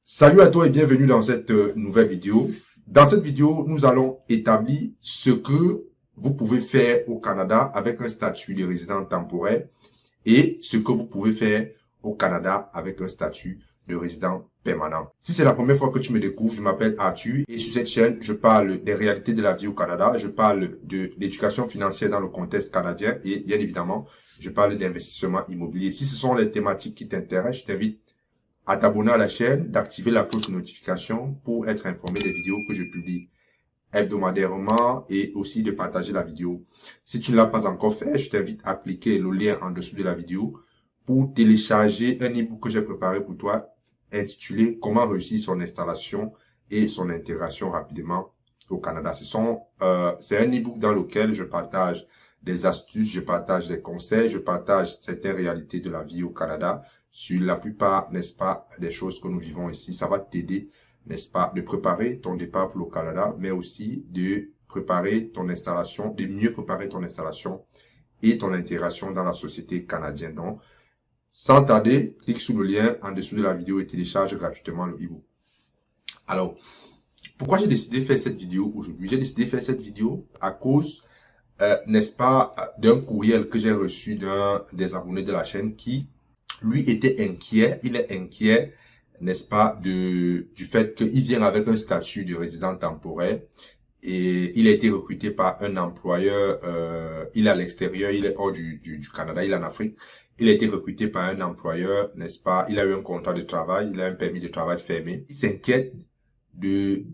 Salut à toi et bienvenue dans cette nouvelle vidéo. Dans cette vidéo, nous allons établir ce que vous pouvez faire au Canada avec un statut de résident temporaire et ce que vous pouvez faire au Canada avec un statut de résident permanent. Si c'est la première fois que tu me découvres, je m'appelle Arthur et sur cette chaîne, je parle des réalités de la vie au Canada, je parle de l'éducation financière dans le contexte canadien et bien évidemment, je parle d'investissement immobilier. Si ce sont les thématiques qui t'intéressent, je t'invite à t'abonner à la chaîne, d'activer la cloche de notification pour être informé des vidéos que je publie hebdomadairement et aussi de partager la vidéo. Si tu ne l'as pas encore fait, je t'invite à cliquer le lien en dessous de la vidéo pour télécharger un e-book que j'ai préparé pour toi intitulé Comment réussir son installation et son intégration rapidement au Canada. C'est un e-book dans lequel je partage des astuces, je partage des conseils, je partage certaines réalités de la vie au Canada sur la plupart, n'est-ce pas, des choses que nous vivons ici. Ça va t'aider, n'est-ce pas, de préparer ton départ pour le Canada, mais aussi de préparer ton installation, de mieux préparer ton installation et ton intégration dans la société canadienne. Donc, sans tarder, clique sur le lien en dessous de la vidéo et télécharge gratuitement le e-book. Alors, pourquoi j'ai décidé de faire cette vidéo aujourd'hui? J'ai décidé de faire cette vidéo à cause, n'est-ce pas, d'un courriel que j'ai reçu d'un des abonnés de la chaîne qui, lui, était inquiet. Il est inquiet, n'est-ce pas, du fait qu'il vient avec un statut de résident temporaire et il a été recruté par un employeur, il est à l'extérieur, il est hors du Canada, il est en Afrique. Il a été recruté par un employeur, n'est-ce pas, il a eu un contrat de travail, il a un permis de travail fermé. Il s'inquiète du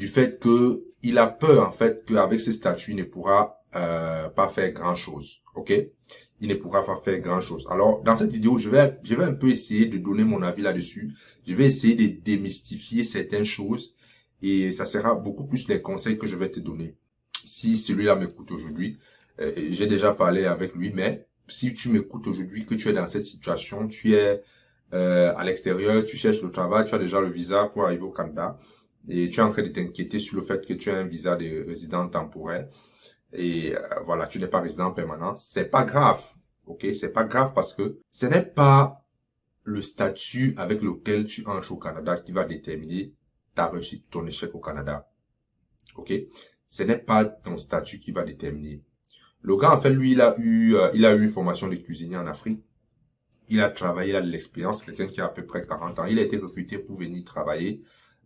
fait que il a peur, en fait, qu'avec ce statut, il ne pourra pas faire grand-chose, ok? Il ne pourra pas faire grand-chose. Alors, dans cette vidéo, je vais un peu essayer de donner mon avis là-dessus. Je vais essayer de démystifier certaines choses et ça sera beaucoup plus les conseils que je vais te donner. Si celui-là m'écoute aujourd'hui, j'ai déjà parlé avec lui, mais si tu m'écoutes aujourd'hui, que tu es dans cette situation, tu es à l'extérieur, tu cherches le travail, tu as déjà le visa pour arriver au Canada et tu es en train de t'inquiéter sur le fait que tu as un visa de résident temporaire et voilà, tu n'es pas résident permanent, c'est pas grave, ok? C'est pas grave parce que ce n'est pas le statut avec lequel tu entres au Canada qui va déterminer ta réussite, ton échec au Canada, ok? Ce n'est pas ton statut qui va déterminer. Le gars, en fait, lui, il a eu une formation de cuisinier en Afrique. Il a travaillé, il a de l'expérience, quelqu'un qui a à peu près 40 ans. Il a été recruté pour venir travailler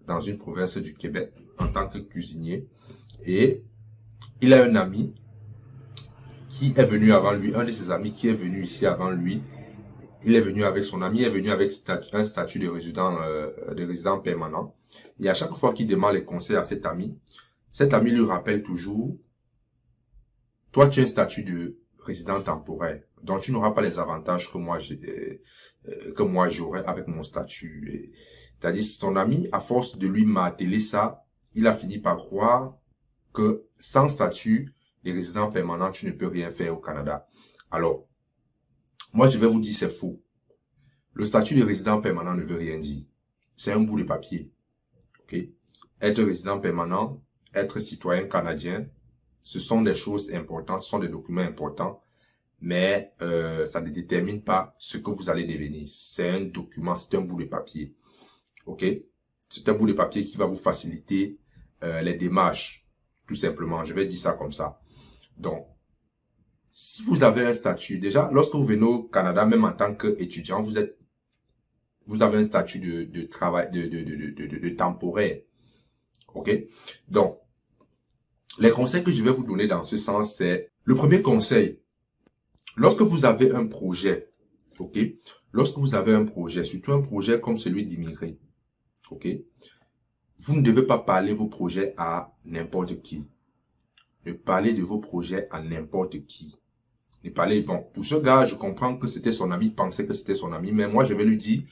dans une province du Québec en tant que cuisinier. Et il a un ami qui est venu avant lui, un de ses amis qui est venu ici avant lui. Il est venu avec son ami, il est venu avec un statut de résident permanent. Et à chaque fois qu'il demande les conseils à cet ami lui rappelle toujours, toi tu as un statut de résident temporaire, donc tu n'auras pas les avantages que moi j'aurais avec mon statut. C'est-à-dire son ami, à force de lui marteler ça, il a fini par croire que sans statut de résident permanent, tu ne peux rien faire au Canada. Alors, moi je vais vous dire c'est faux. Le statut de résident permanent ne veut rien dire. C'est un bout de papier. Ok? Être résident permanent, être citoyen canadien, ce sont des choses importantes, ce sont des documents importants, mais ça ne détermine pas ce que vous allez devenir. C'est un document, c'est un bout de papier. Ok? C'est un bout de papier qui va vous faciliter les démarches, tout simplement. Je vais dire ça comme ça. Donc, si vous avez un statut, déjà, lorsque vous venez au Canada, même en tant qu'étudiant, vous avez un statut de travail, de temporaire. Ok? Donc, les conseils que je vais vous donner dans ce sens, c'est le premier conseil. Lorsque vous avez un projet, ok? Lorsque vous avez un projet, surtout un projet comme celui d'immigrer, ok? Vous ne devez pas parler vos projets à n'importe qui. Ne parlez de vos projets à n'importe qui. Ne parlez, bon, pour ce gars, je comprends que c'était son ami, pensait que c'était son ami, mais moi, je vais lui dire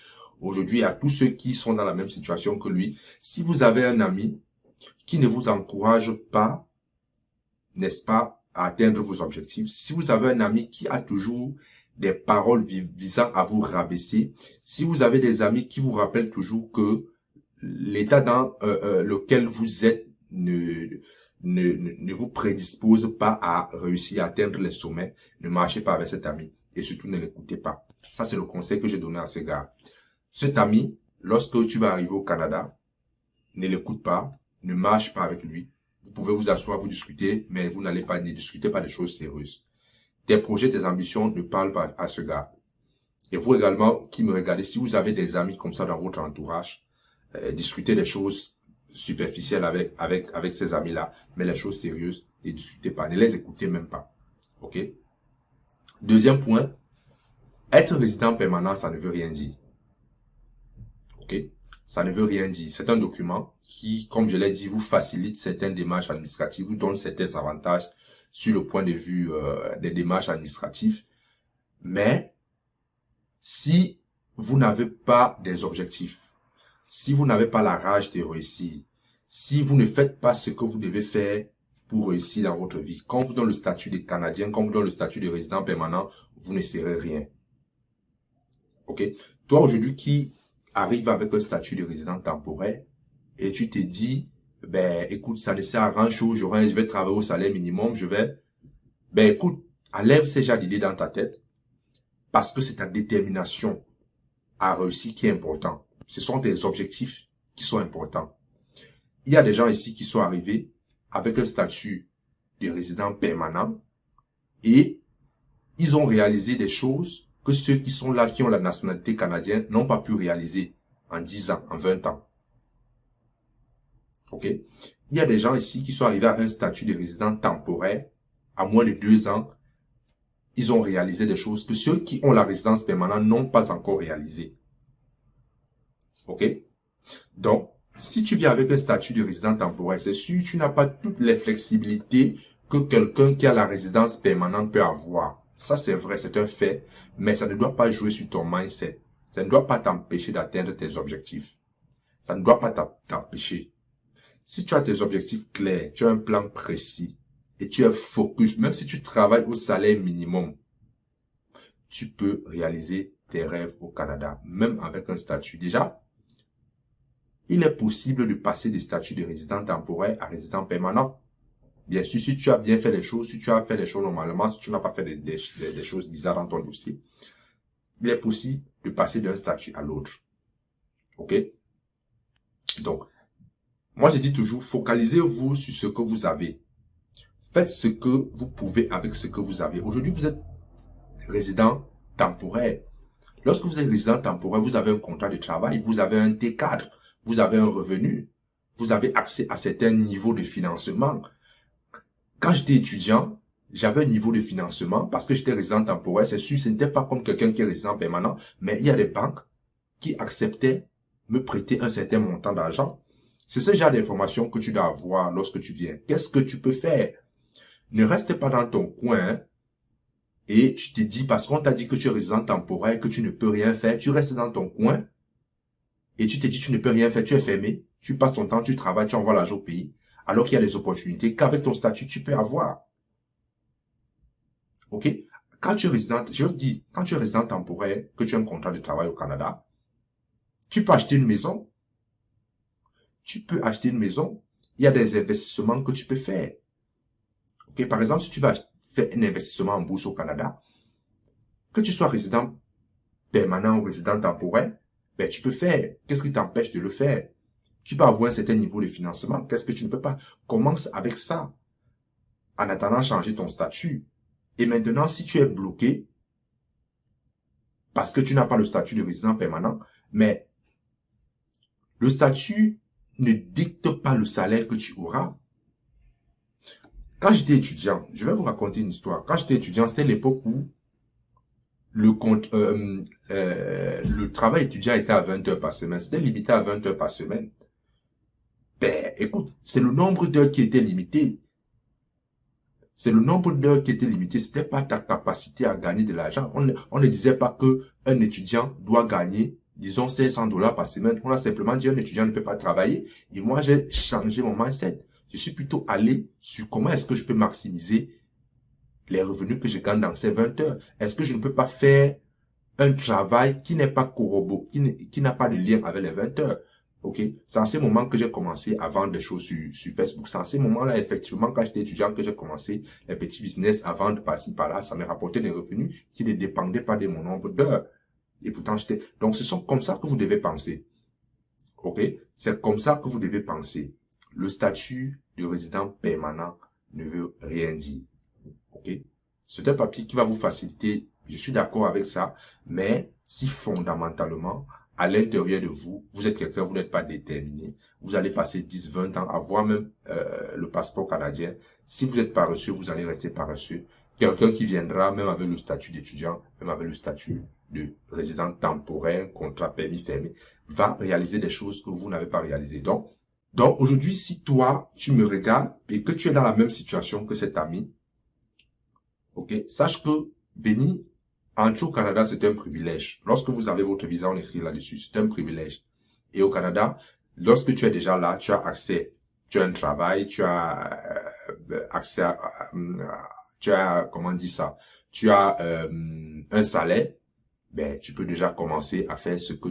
aujourd'hui à tous ceux qui sont dans la même situation que lui, si vous avez un ami qui ne vous encourage pas, n'est-ce pas, à atteindre vos objectifs, si vous avez un ami qui a toujours des paroles visant à vous rabaisser, si vous avez des amis qui vous rappellent toujours que l'état dans lequel vous êtes ne vous prédispose pas à réussir à atteindre les sommets, ne marchez pas avec cet ami et surtout ne l'écoutez pas. Ça, c'est le conseil que j'ai donné à ce gars. Cet ami, lorsque tu vas arriver au Canada, ne l'écoute pas, ne marche pas avec lui. Vous pouvez vous asseoir, vous discuter, mais vous n'allez pas, ne discutez pas des choses sérieuses. Tes projets, tes ambitions ne parlent pas à ce gars. Et vous également, qui me regardez, si vous avez des amis comme ça dans votre entourage, discutez des choses superficielles avec ces amis-là, mais les choses sérieuses, ne discutez pas, ne les écoutez même pas. OK? Deuxième point, être résident permanent, ça ne veut rien dire. OK? Ça ne veut rien dire. C'est un document qui, comme je l'ai dit, vous facilite certaines démarches administratives, vous donne certains avantages sur le point de vue des démarches administratives. Mais si vous n'avez pas des objectifs, si vous n'avez pas la rage de réussir, si vous ne faites pas ce que vous devez faire pour réussir dans votre vie, quand vous donne le statut de Canadien, quand vous donne le statut de résident permanent, vous ne serez rien. OK? Toi, aujourd'hui, qui arrive avec un statut de résident temporaire et tu te dis, ben, écoute, ça ne sert à grand chose, je vais travailler au salaire minimum, ben, écoute, enlève ces genres d'idées dans ta tête parce que c'est ta détermination à réussir qui est important. Ce sont tes objectifs qui sont importants. Il y a des gens ici qui sont arrivés avec un statut de résident permanent et ils ont réalisé des choses que ceux qui sont là, qui ont la nationalité canadienne, n'ont pas pu réaliser en 10 ans, en 20 ans. OK? Il y a des gens ici qui sont arrivés à un statut de résident temporaire à moins de 2 ans. Ils ont réalisé des choses que ceux qui ont la résidence permanente n'ont pas encore réalisées. OK? Donc, si tu viens avec un statut de résident temporaire, c'est sûr, tu n'as pas toutes les flexibilités que quelqu'un qui a la résidence permanente peut avoir. Ça, c'est vrai, c'est un fait, mais ça ne doit pas jouer sur ton mindset. Ça ne doit pas t'empêcher d'atteindre tes objectifs. Ça ne doit pas t'empêcher. Si tu as tes objectifs clairs, tu as un plan précis et tu es focus, même si tu travailles au salaire minimum, tu peux réaliser tes rêves au Canada, même avec un statut. Déjà, il est possible de passer des statuts de résident temporaire à résident permanent. Bien sûr, si tu as bien fait les choses, si tu as fait les choses normalement, si tu n'as pas fait des choses bizarres dans ton dossier, il est possible de passer d'un statut à l'autre. OK? Donc, moi, je dis toujours, focalisez-vous sur ce que vous avez. Faites ce que vous pouvez avec ce que vous avez. Aujourd'hui, vous êtes résident temporaire. Lorsque vous êtes résident temporaire, vous avez un contrat de travail, vous avez un T4, vous avez un revenu, vous avez accès à certains niveaux de financement. Quand j'étais étudiant, j'avais un niveau de financement parce que j'étais résident temporaire. C'est sûr, ce n'était pas comme quelqu'un qui est résident permanent, mais il y a des banques qui acceptaient me prêter un certain montant d'argent. C'est ce genre d'information que tu dois avoir lorsque tu viens. Qu'est-ce que tu peux faire? Ne reste pas dans ton coin et tu te dis, parce qu'on t'a dit que tu es résident temporaire, que tu ne peux rien faire, tu restes dans ton coin et tu te dis, tu ne peux rien faire, tu es fermé, tu passes ton temps, tu travailles, tu envoies l'argent au pays, alors qu'il y a des opportunités qu'avec ton statut, tu peux avoir. OK? Quand tu es résident, je vous dis, quand tu es résident temporaire, que tu as un contrat de travail au Canada, tu peux acheter une maison. Tu peux acheter une maison. Il y a des investissements que tu peux faire. OK? Par exemple, si tu vas faire un investissement en bourse au Canada, que tu sois résident permanent ou résident temporaire, ben, tu peux faire. Qu'est-ce qui t'empêche de le faire? Tu peux avoir un certain niveau de financement. Qu'est-ce que tu ne peux pas? Commence avec ça. En attendant changer ton statut. Et maintenant, si tu es bloqué, parce que tu n'as pas le statut de résident permanent, mais le statut ne dicte pas le salaire que tu auras. Quand j'étais étudiant, je vais vous raconter une histoire. Quand j'étais étudiant, c'était l'époque où le travail étudiant était à 20 heures par semaine. C'était limité à 20 heures par semaine. Ben, écoute, c'est le nombre d'heures qui était limité. C'est le nombre d'heures qui était limité. C'était pas ta capacité à gagner de l'argent. On ne disait pas que un étudiant doit gagner, disons, $500 par semaine. On a simplement dit un étudiant ne peut pas travailler. Et moi, j'ai changé mon mindset. Je suis plutôt allé sur comment est-ce que je peux maximiser les revenus que je gagne dans ces 20 heures. Est-ce que je ne peux pas faire un travail qui n'est pas corroboré, qui n'a pas de lien avec les 20 heures? OK? C'est en ce moment que j'ai commencé à vendre des choses sur Facebook. C'est en ce moment-là, effectivement, quand j'étais étudiant, que j'ai commencé les petits business à vendre par-ci, par-là. Ça me rapportait des revenus qui ne dépendaient pas de mon nombre d'heures. Et pourtant, donc, ce sont comme ça que vous devez penser. Ok? C'est comme ça que vous devez penser. Le statut de résident permanent ne veut rien dire. Ok? C'est un papier qui va vous faciliter. Je suis d'accord avec ça. Mais si fondamentalement, à l'intérieur de vous, vous êtes quelqu'un, vous n'êtes pas déterminé, vous allez passer 10, 20 ans, avoir même le passeport canadien. Si vous êtes paresseux, vous allez rester paresseux. Quelqu'un qui viendra, même avec le statut d'étudiant, même avec le statut de résident temporaire, contrat permis fermé, va réaliser des choses que vous n'avez pas réalisées. Donc aujourd'hui, si toi, tu me regardes et que tu es dans la même situation que cet ami, ok, sache que venir entrer au Canada, c'est un privilège. Lorsque vous avez votre visa, on écrit là-dessus, c'est un privilège. Et au Canada, lorsque tu es déjà là, tu as accès, tu as un travail, tu as accès tu as, comment on dit ça, tu as un salaire, ben, tu peux déjà commencer à faire ce que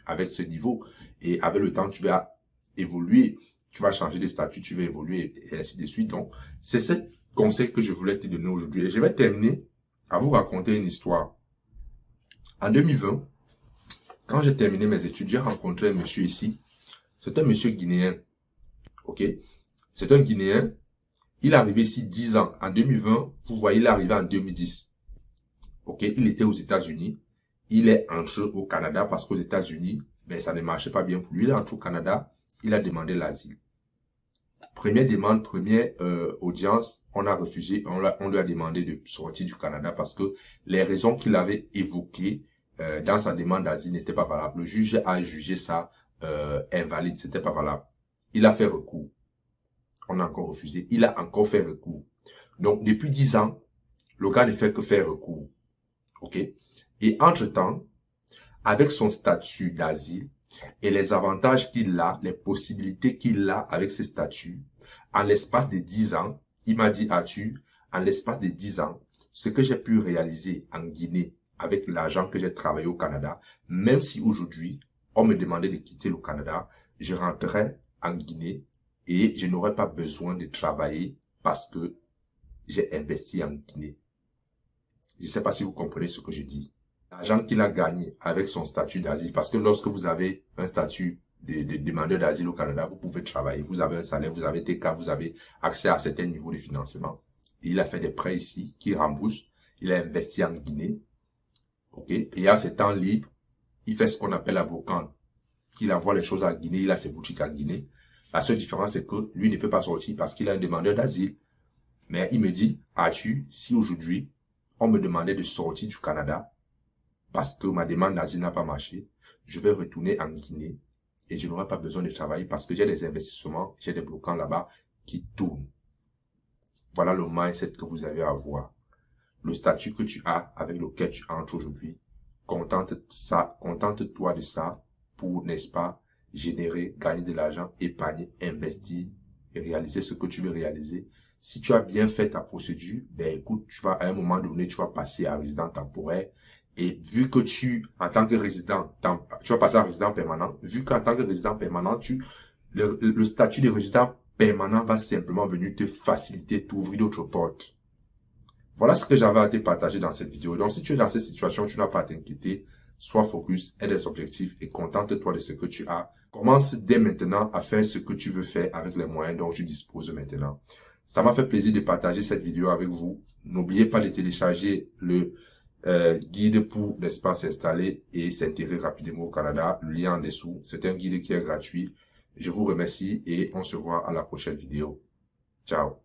avec ce niveau. Et avec le temps, tu vas évoluer, tu vas changer de statut, tu vas évoluer, et ainsi de suite. Donc, c'est ce conseil que je voulais te donner aujourd'hui. Et je vais terminer à vous raconter une histoire. En 2020, quand j'ai terminé mes études, j'ai rencontré un monsieur ici. C'est un monsieur guinéen. Ok? C'est un Guinéen. Il est arrivé ici 10 ans. En 2020, vous voyez, il est arrivé en 2010. Ok? Il était aux États-Unis. Il est entré au Canada parce qu'aux États-Unis, ben, ça ne marchait pas bien pour lui. Il est entré au Canada. Il a demandé l'asile. Première demande, première audience, on a refusé, on lui a demandé de sortir du Canada parce que les raisons qu'il avait évoquées dans sa demande d'asile n'étaient pas valables. Le juge a jugé ça invalide, c'était pas valable. Il a fait recours. On a encore refusé. Il a encore fait recours. Donc, depuis 10 ans, le gars ne fait que faire recours. OK? Et entre-temps, avec son statut d'asile et les avantages qu'il a, les possibilités qu'il a avec ses statuts, en l'espace de 10 ans, il m'a dit, Arthur, en l'espace de 10 ans, ce que j'ai pu réaliser en Guinée avec l'argent que j'ai travaillé au Canada, même si aujourd'hui, on me demandait de quitter le Canada, je rentrerai en Guinée et je n'aurais pas besoin de travailler parce que j'ai investi en Guinée. Je ne sais pas si vous comprenez ce que je dis. L'argent qu'il a gagné avec son statut d'asile, parce que lorsque vous avez un statut de demandeur d'asile au Canada, vous pouvez travailler, vous avez un salaire, vous avez des cas, vous avez accès à certains niveaux de financement. Et il a fait des prêts ici qui remboursent. Il a investi en Guinée. Ok. Et à ses temps libres, il fait ce qu'on appelle la brocante. Il envoie les choses en Guinée, il a ses boutiques en Guinée. La seule différence, c'est que lui ne peut pas sortir parce qu'il a un demandeur d'asile. Mais il me dit, Arthur, si aujourd'hui, on me demandait de sortir du Canada, parce que ma demande d'asile n'a pas marché, je vais retourner en Guinée et je n'aurai pas besoin de travailler parce que j'ai des investissements, j'ai des bloquants là-bas qui tournent. Voilà le mindset que vous avez à avoir. Le statut que tu as avec lequel tu entres aujourd'hui, contente-toi de ça pour, n'est-ce pas, générer, gagner de l'argent, épargner, investir et réaliser ce que tu veux réaliser. Si tu as bien fait ta procédure, ben écoute, à un moment donné, tu vas passer à résident temporaire. Et vu que en tant que résident, tu vas passer à résident permanent, vu qu'en tant que résident permanent, le statut de résident permanent va simplement venir te faciliter, t'ouvrir d'autres portes. Voilà ce que j'avais à te partager dans cette vidéo. Donc, si tu es dans cette situation, tu n'as pas à t'inquiéter. Sois focus, aie des objectifs et contente-toi de ce que tu as. Commence dès maintenant à faire ce que tu veux faire avec les moyens dont tu disposes maintenant. Ça m'a fait plaisir de partager cette vidéo avec vous. N'oubliez pas de télécharger le guide pour, n'est-ce pas, s'installer et s'intégrer rapidement au Canada. Le lien en dessous. C'est un guide qui est gratuit. Je vous remercie et on se voit à la prochaine vidéo. Ciao.